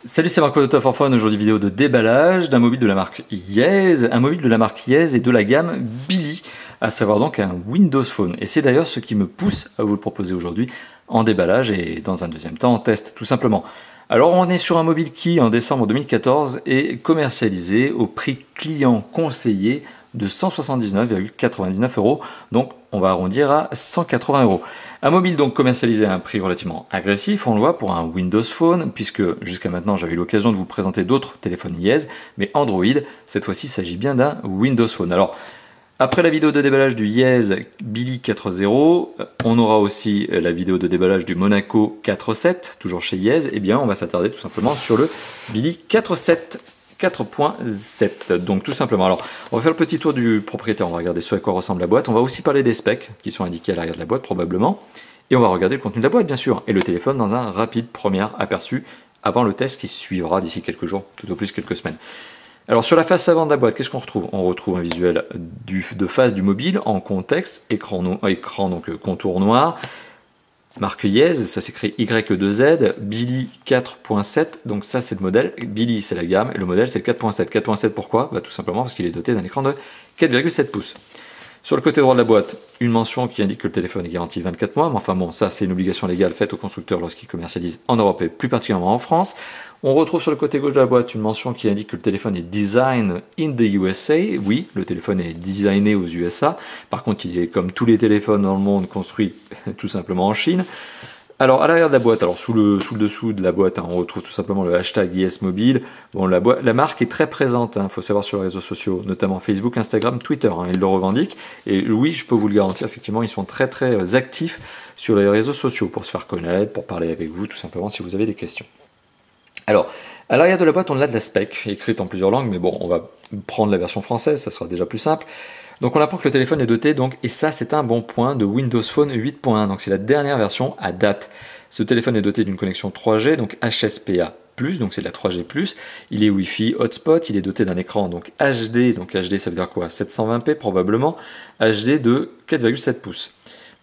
Salut, c'est Marco de Top for Fun. Aujourd'hui, vidéo de déballage d'un mobile de la marque Yez, un mobile de la marque Yez et de la gamme Billy, à savoir donc un Windows Phone. Et c'est d'ailleurs ce qui me pousse à vous le proposer aujourd'hui en déballage et dans un deuxième temps en test, tout simplement. Alors, on est sur un mobile qui, en décembre 2014, est commercialisé au prix client conseillé de 179,99 €. Donc, on va arrondir à 180 €. Un mobile donc commercialisé à un prix relativement agressif, on le voit, pour un Windows Phone, puisque jusqu'à maintenant j'avais eu l'occasion de vous présenter d'autres téléphones Yez, mais Android, cette fois-ci il s'agit bien d'un Windows Phone. Alors, après la vidéo de déballage du Yez Billy 4.0, on aura aussi la vidéo de déballage du Monaco 4.7, toujours chez Yez, et bien on va s'attarder tout simplement sur le Billy 4.7. Donc tout simplement, alors on va faire le petit tour du propriétaire, on va regarder ce à quoi ressemble la boîte, on va aussi parler des specs qui sont indiqués à l'arrière de la boîte probablement, et on va regarder le contenu de la boîte bien sûr, et le téléphone dans un rapide premier aperçu avant le test qui suivra d'ici quelques jours, tout au plus quelques semaines. Alors sur la face avant de la boîte, qu'est-ce qu'on retrouve? On retrouve un visuel de face du mobile en contexte, écran donc contour noir, marque Yez, ça s'écrit Y2Z, Billy 4.7, donc ça c'est le modèle, Billy c'est la gamme, et le modèle c'est le 4.7. 4.7 pourquoi? Tout simplement parce qu'il est doté d'un écran de 4,7 pouces. Sur le côté droit de la boîte, une mention qui indique que le téléphone est garanti 24 mois, mais enfin bon, ça c'est une obligation légale faite aux constructeurs lorsqu'ils commercialisent en Europe et plus particulièrement en France. On retrouve sur le côté gauche de la boîte une mention qui indique que le téléphone est design in the USA. Oui, le téléphone est designé aux USA. Par contre, il est comme tous les téléphones dans le monde construit tout simplement en Chine. Alors à l'arrière de la boîte, alors sous le dessous de la boîte, on retrouve tout simplement le hashtag YesMobile. Bon, la marque est très présente, faut savoir sur les réseaux sociaux, notamment Facebook, Instagram, Twitter, ils le revendiquent. Et oui, je peux vous le garantir, effectivement, ils sont très très actifs sur les réseaux sociaux pour se faire connaître, pour parler avec vous, tout simplement, si vous avez des questions. Alors, à l'arrière de la boîte, on a de la spec, écrite en plusieurs langues, mais bon, on va prendre la version française, ça sera déjà plus simple. Donc on apprend que le téléphone est doté, donc, et ça c'est un bon point, de Windows Phone 8.1, donc c'est la dernière version à date. Ce téléphone est doté d'une connexion 3G, donc HSPA+, donc c'est de la 3G+, il est Wi-Fi hotspot, il est doté d'un écran donc HD ça veut dire quoi? 720p probablement, HD de 4,7 pouces.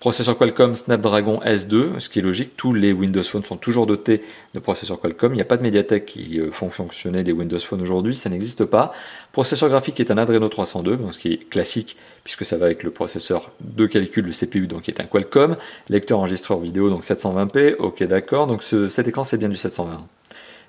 Processeur Qualcomm Snapdragon S2, ce qui est logique, tous les Windows Phone sont toujours dotés de processeurs Qualcomm, il n'y a pas de Mediatek qui font fonctionner les Windows Phone aujourd'hui, ça n'existe pas. Processeur graphique est un Adreno 302, ce qui est classique puisque ça va avec le processeur de calcul, le CPU, donc qui est un Qualcomm. Lecteur enregistreur vidéo, donc 720p, ok d'accord, donc cet écran c'est bien du 720.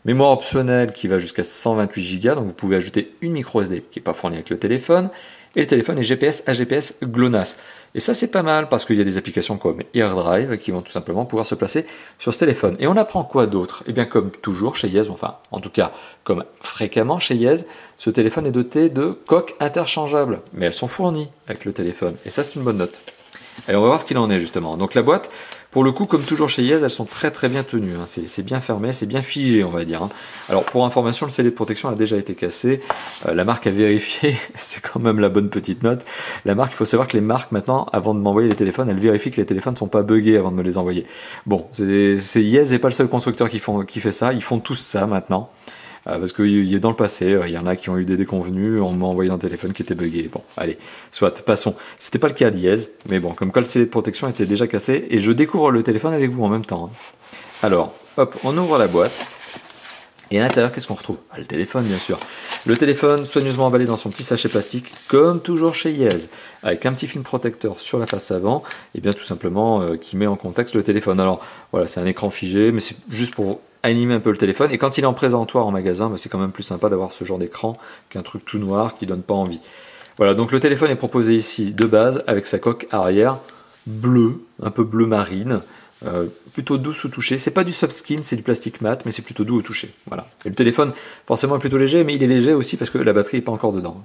Mémoire optionnelle qui va jusqu'à 128 Go, donc vous pouvez ajouter une micro SD qui n'est pas fournie avec le téléphone. Et le téléphone est GPS AGPS GLONASS. Et ça c'est pas mal parce qu'il y a des applications comme AirDrive qui vont tout simplement pouvoir se placer sur ce téléphone. Et on apprend quoi d'autre? Eh bien comme toujours chez Yez, enfin en tout cas comme fréquemment chez Yez, ce téléphone est doté de coques interchangeables. Mais elles sont fournies avec le téléphone. Et ça c'est une bonne note. Allez, on va voir ce qu'il en est justement. Donc la boîte, pour le coup, comme toujours chez Yez, elles sont très très bien tenues. C'est bien fermé, c'est bien figé, on va dire. Alors pour information, le scellé de protection a déjà été cassé. La marque a vérifié, c'est quand même la bonne petite note. La marque, il faut savoir que les marques maintenant, avant de m'envoyer les téléphones, elles vérifient que les téléphones ne sont pas buggés avant de me les envoyer. Bon, c'est Yez n'est pas le seul constructeur qui fait ça. Ils font tous ça maintenant. Parce que dans le passé, il y en a qui ont eu des déconvenus, on m'a envoyé un téléphone qui était buggé. Bon, allez, soit, passons. C'était pas le cas d'Yez, mais bon, comme quoi le scellé de protection était déjà cassé, et je découvre le téléphone avec vous en même temps. Alors, hop, on ouvre la boîte, et à l'intérieur, qu'est-ce qu'on retrouve? Le téléphone, bien sûr. Le téléphone soigneusement emballé dans son petit sachet plastique, comme toujours chez Yez, avec un petit film protecteur sur la face avant, et bien tout simplement qui met en contexte le téléphone. Alors, voilà, c'est un écran figé, mais c'est juste pour animer un peu le téléphone, et quand il est en présentoir en magasin, c'est quand même plus sympa d'avoir ce genre d'écran qu'un truc tout noir qui donne pas envie. Voilà, donc le téléphone est proposé ici de base avec sa coque arrière bleue, un peu bleu marine, plutôt douce au toucher. C'est pas du soft skin, c'est du plastique mat, mais c'est plutôt doux au toucher. Voilà. Et le téléphone, forcément, est plutôt léger, mais il est léger aussi parce que la batterie n'est pas encore dedans.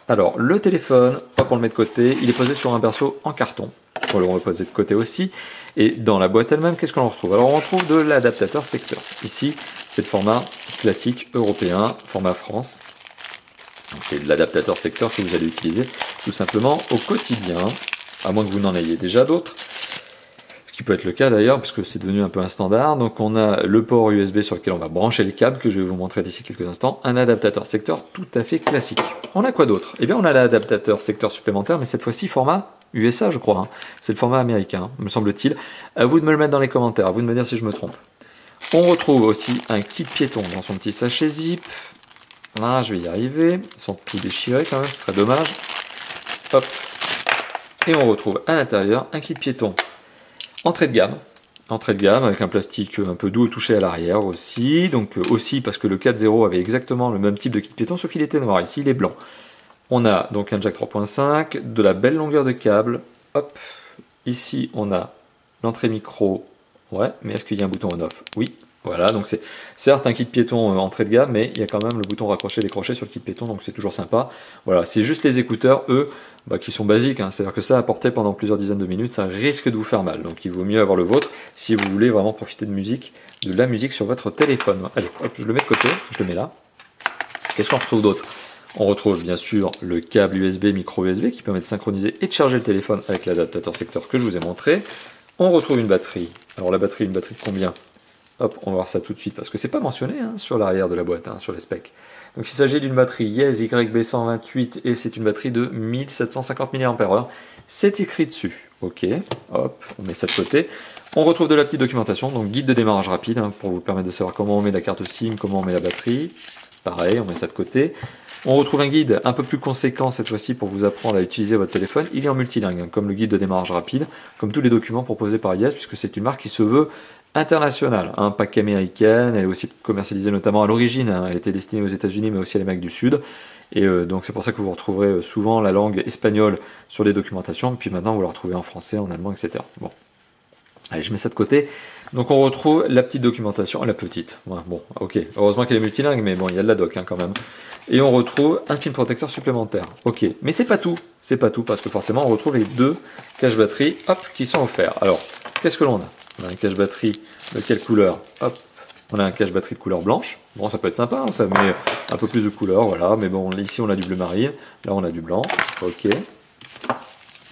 Alors, le téléphone, hop, on le met de côté, il est posé sur un berceau en carton. On va le reposer de côté aussi. Et dans la boîte elle-même, qu'est-ce qu'on retrouve? Alors, on retrouve de l'adaptateur secteur. Ici, c'est le format classique européen, format France. C'est de l'adaptateur secteur que vous allez utiliser tout simplement au quotidien, à moins que vous n'en ayez déjà d'autres. Ce qui peut être le cas d'ailleurs, parce que c'est devenu un peu un standard. Donc on a le port USB sur lequel on va brancher les câbles, que je vais vous montrer d'ici quelques instants. Un adaptateur secteur tout à fait classique. On a quoi d'autre? Eh bien on a l'adaptateur secteur supplémentaire, mais cette fois-ci format USA je crois. C'est le format américain, me semble-t-il. À vous de me le mettre dans les commentaires, à vous de me dire si je me trompe. On retrouve aussi un kit piéton dans son petit sachet zip. Là, je vais y arriver. Ils sont tout déchirés quand même, ce serait dommage. Hop. Et on retrouve à l'intérieur un kit piéton entrée de gamme. Entrée de gamme avec un plastique un peu doux touché à l'arrière aussi. Donc aussi parce que le 4.0 avait exactement le même type de kit piéton, sauf qu'il était noir. Ici, il est blanc. On a donc un jack 3.5, de la belle longueur de câble. Hop. Ici, on a l'entrée micro. Ouais, mais est-ce qu'il y a un bouton on-off? Oui. Voilà, donc c'est certes un kit piéton entrée de gamme, mais il y a quand même le bouton raccrocher-décrocher sur le kit piéton, donc c'est toujours sympa. Voilà, c'est juste les écouteurs, eux, qui sont basiques, hein. C'est-à-dire que ça, à porter pendant plusieurs dizaines de minutes, ça risque de vous faire mal. Donc il vaut mieux avoir le vôtre si vous voulez vraiment profiter de musique, de la musique sur votre téléphone. Allez, hop, je le mets de côté, je le mets là. Qu'est-ce qu'on retrouve d'autre? On retrouve bien sûr le câble USB, micro USB, qui permet de synchroniser et de charger le téléphone avec l'adaptateur secteur que je vous ai montré. On retrouve une batterie. Alors la batterie, une batterie de combien? Hop, on va voir ça tout de suite, parce que c'est pas mentionné hein, sur l'arrière de la boîte, hein, sur les specs. Donc il s'agit d'une batterie Yes YB128 et c'est une batterie de 1750 mAh. C'est écrit dessus. Ok, hop, on met ça de côté. On retrouve de la petite documentation, donc guide de démarrage rapide, hein, pour vous permettre de savoir comment on met la carte SIM, comment on met la batterie. Pareil, on met ça de côté. On retrouve un guide un peu plus conséquent cette fois-ci pour vous apprendre à utiliser votre téléphone. Il est en multilingue, hein, comme le guide de démarrage rapide, comme tous les documents proposés par Yes, puisque c'est une marque qui se veut internationale, hein, pas qu'américaine. Elle est aussi commercialisée notamment à l'origine, hein, elle était destinée aux États-Unis mais aussi à l'Amérique du Sud. Et donc c'est pour ça que vous retrouverez souvent la langue espagnole sur les documentations, et puis maintenant vous la retrouvez en français, en allemand, etc. Bon, allez, je mets ça de côté. Donc on retrouve la petite documentation, la petite. Ouais, bon, ok, heureusement qu'elle est multilingue, mais bon, il y a de la doc hein, quand même. Et on retrouve un film protecteur supplémentaire. Ok, mais c'est pas tout, parce que forcément on retrouve les deux caches batterie, hop, qui sont offerts. Alors, qu'est-ce que l'on a? On a un cache batterie de quelle couleur? Hop, on a un cache batterie de couleur blanche. Bon, ça peut être sympa, hein, ça met un peu plus de couleur, voilà. Mais bon, ici on a du bleu marine, là on a du blanc. Ok.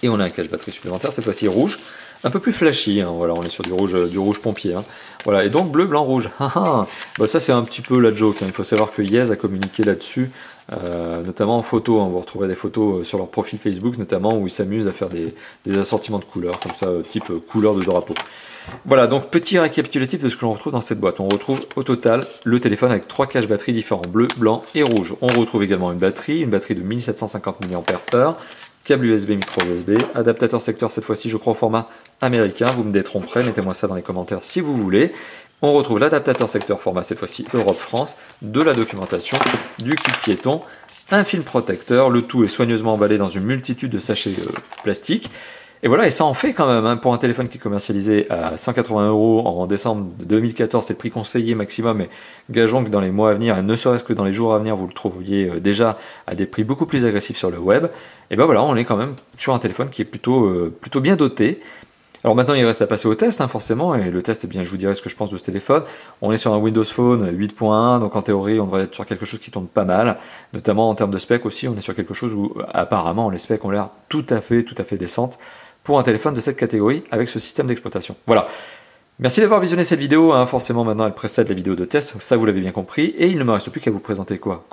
Et on a un cache batterie supplémentaire, cette fois-ci rouge. Un peu plus flashy, hein, voilà, on est sur du rouge pompier. Hein. Voilà, et donc bleu, blanc, rouge. Bah, ça c'est un petit peu la joke, hein. Il faut savoir que Yes a communiqué là-dessus, notamment en photo. Hein. Vous retrouverez des photos sur leur profil Facebook, notamment où ils s'amusent à faire des assortiments de couleurs, comme ça, type couleur de drapeau. Voilà, donc petit récapitulatif de ce que l'on retrouve dans cette boîte. On retrouve au total le téléphone avec 3 caches batterie différents, bleu, blanc et rouge. On retrouve également une batterie de 1750 mAh, câble USB, micro USB, adaptateur secteur cette fois-ci je crois au format américain, vous me détromperez, mettez-moi ça dans les commentaires si vous voulez. On retrouve l'adaptateur secteur format cette fois-ci Europe-France, de la documentation, du kit piéton, un film protecteur, le tout est soigneusement emballé dans une multitude de sachets plastiques. Et voilà, et ça en fait quand même, hein, pour un téléphone qui est commercialisé à 180 € en décembre 2014, c'est le prix conseillé maximum, mais gageons que dans les mois à venir, et ne serait-ce que dans les jours à venir, vous le trouviez déjà à des prix beaucoup plus agressifs sur le web. Et ben voilà, on est quand même sur un téléphone qui est plutôt bien doté. Alors maintenant, il reste à passer au test, hein, forcément, et le test, eh bien, je vous dirai ce que je pense de ce téléphone. On est sur un Windows Phone 8.1, donc en théorie, on devrait être sur quelque chose qui tourne pas mal, notamment en termes de specs aussi, on est sur quelque chose où apparemment les specs ont l'air tout à fait décentes pour un téléphone de cette catégorie avec ce système d'exploitation. Voilà. Merci d'avoir visionné cette vidéo, hein. Forcément maintenant elle précède la vidéo de test, ça vous l'avez bien compris, et il ne me reste plus qu'à vous présenter quoi?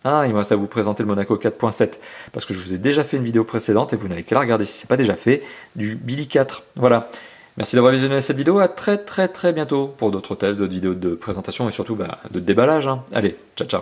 Il me reste à vous présenter le Monaco 4.7, parce que je vous ai déjà fait une vidéo précédente, et vous n'avez qu'à la regarder si ce n'est pas déjà fait, du Billy 4. Voilà. Merci d'avoir visionné cette vidéo, à très bientôt pour d'autres tests, d'autres vidéos de présentation, et surtout de déballage. Hein. Allez, ciao ciao.